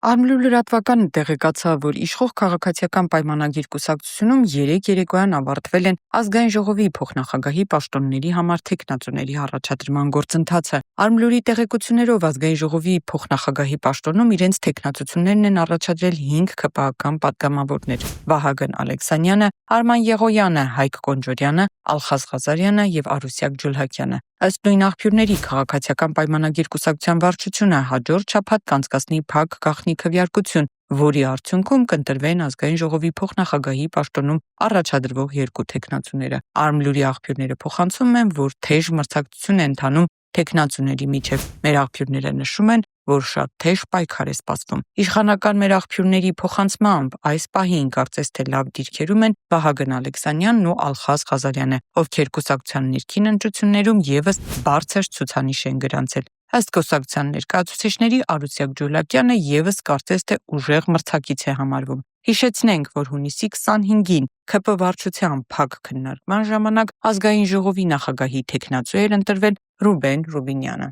Արմլու լրատվականը տեղեկացավ, որ իշխող քաղաքացիական պայմանագիր կուսակցությունում երեկոյան ավարտվել են ազգային ժողովի փոխնախագահի պաշտոնների համար թեկնածուների առաջադրման գործընթացը։ Արմլուրի տեղեկություններով ազգային ժողովի փոխնախագահի պաշտոնում իրենց թեկնածություններն են առաջադրել 5 ՔՊԱ-ական պատգամավորներ՝ Վահագն Ալեքսանյանը, Արման Եղոյանը, Հայկ Կոնջորյանը, Ալխազ Ղազարյանը եւ Արուսյակ Ջուլհակյանը։ Ըստ նույն աղբյուրների քաղաքացիական պայմանագիր կուսակցության վարչությունը հաջորդ շաբաթ կանցկացնի փակ գաղտնի քվեարկություն, որի արդյունքում կընտրվեն ազգային ժողովի փոխնախագահի պաշտոնում առաջադրվող 2 թեկնածուները։ Արմլուրի աղբյուրները փոխանցում են, որ թեժ մրցակցություն է ընթանում թեկնածուների միջև։ Մեր աղբյուրները նշում են, որ շատ թեժ պայքար է սպասվում։ Իշխանական մեր աղբյուրների փոխանցմամբ այս պահին կարծես թե լավ դիրքերում են Վահագն Ալեքսանյանն ու Ալխազ Ղազարյանը, ովքեր կուսակցության ներքին ընտրություններում եւս բարձր ցուցանիշ են գրանցել։ Ըստ կուսակցության ներկայացուցիչների Արուսյակ Ջուլհակյանը եւս կարծես թե ուժեղ մրցակից է համարվում։ Հիշեցնենք, որ հունիսի 25-ին ՔՊ վարչության փակ քննարկման ժամանակ ազգային ժողովի նախագահի թեկնածու էր ընտրվել Ռուբեն Ռուբինյանը։